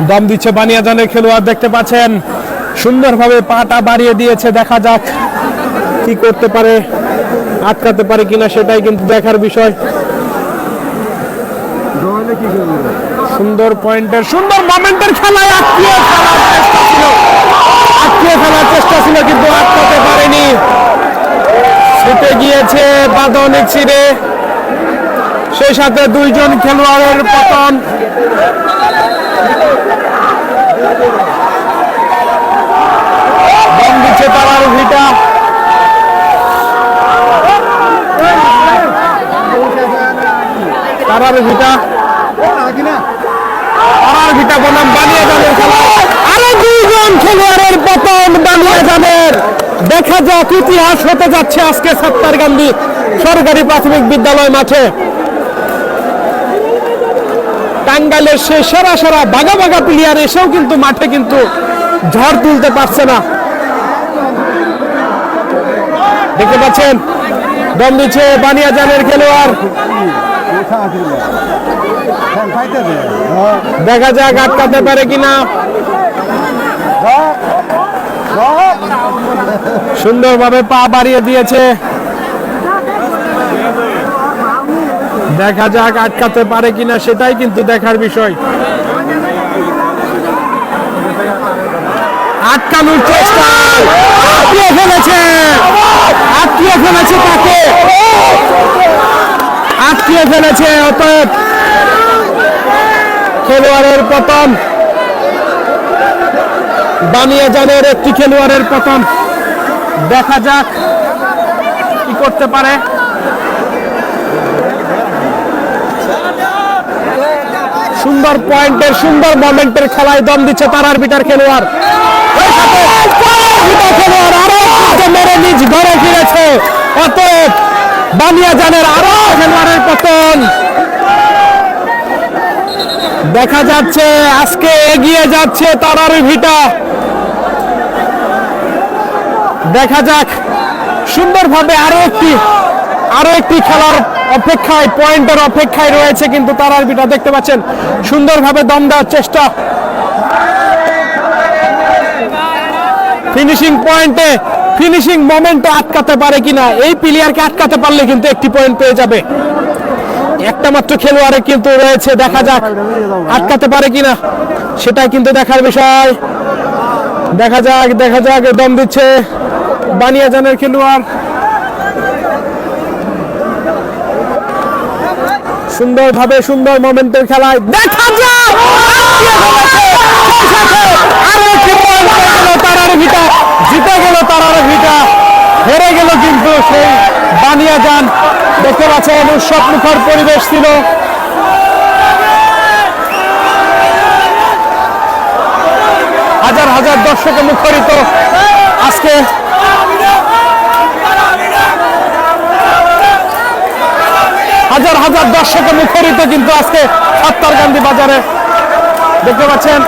দম দিচ্ছে বানিয়াজানের খেলোয়াড়, দেখতে পাচ্ছেন সুন্দরভাবে পাটা বাড়িয়ে দিয়েছে। দেখা যাক কি করতে পারে, আটকাতে পারে কিনা সেটাই কিন্তু দেখার বিষয়। সুন্দর পয়েন্টের, সুন্দর মোমেন্টের খেলায় আটকিয়ে ফেলার চেষ্টা ছিল কিন্তু আটকাতে পারেনি। ছুটে গিয়েছে বাঁধনিক ছিঁড়ে, সেই সাথে দুইজন খেলোয়াড়ের পতন। দম দিচ্ছে তারার ভিটা, তারার ভিটা বনাম বানিয়াজানের খেলা। আরো দুইজন খেলোয়াড়ের পতন বানিয়াজানের। দেখা যাক ইতিহাস হতে যাচ্ছে আজকে সাত্তারকান্দি সরকারি প্রাথমিক বিদ্যালয় মাঠে। টাঙ্গাইলের সে সেরা সেরা বাঘা বাঘা প্লেয়ার এসেও কিন্তু মাঠে কিন্তু ঝড় তুলতে পারছে না। দেখতে পাচ্ছেন দম দিচ্ছে বানিয়াজানের খেলোয়াড়। দেখা যাক আটকাতে পারে কিনা। সুন্দরভাবে পা বাড়িয়ে দিয়েছে, দেখা যাক আটকাতে পারে কিনা সেটাই কিন্তু দেখার বিষয়। আটকানোর চেষ্টা, আটকিয়ে ফেলেছে তাকে, আটকিয়ে ফেলেছে। অতএব খেলোয়াড়ের পতন, বানিয়াজানের একটি খেলোয়াড়ের পতন। দেখা যাক কি করতে পারে। সুন্দর পয়েন্টের, সুন্দর মোমেন্টের খেলায় দম দিচ্ছে তারার বিটার খেলোয়াড়। আরো মেরে নিজ ঘরে ফিরেছে। অতএব বানিয়াজানের আরো খেলোয়াড়ের পতন। দেখা যাচ্ছে আজকে এগিয়ে যাচ্ছে তারার ভিটা। দেখা যাক সুন্দরভাবে আরো একটি খেলার অপেক্ষায়, পয়েন্টের অপেক্ষায় রয়েছে কিন্তু তারার বিটা। দেখতে পাচ্ছেন সুন্দরভাবে দম দেওয়ার চেষ্টা, ফিনিশিং পয়েন্টে, ফিনিশিং মোমেন্টে আটকাতে পারে কিনা। এই প্লেয়ারকে আটকাতে পারলে কিন্তু একটি পয়েন্ট পেয়ে যাবে। একটা মাত্র খেলোয়াড়ে কিন্তু রয়েছে, দেখা যাক আটকাতে পারে কিনা সেটাই কিন্তু দেখার বিষয়। দেখা যাক দম দিচ্ছে বানিয়াজানের খেলোয়াড়। সুন্দরভাবে সুন্দর মোমেন্টের খেলায় দেখা যাক তারার ভিটা, জিতে গেল তারার ভিটা, হেরে গেল কিন্তু সেই বানিয়াজান। দেখতে পাচ্ছেন উৎসব মুখর পরিবেশ ছিল। হাজার হাজার দর্শকে মুখরিত আজকে হাজার হাজার দর্শকে মুখরিত কিন্তু আজকে সাত্তারকান্দি বাজারে। দেখতে পাচ্ছেন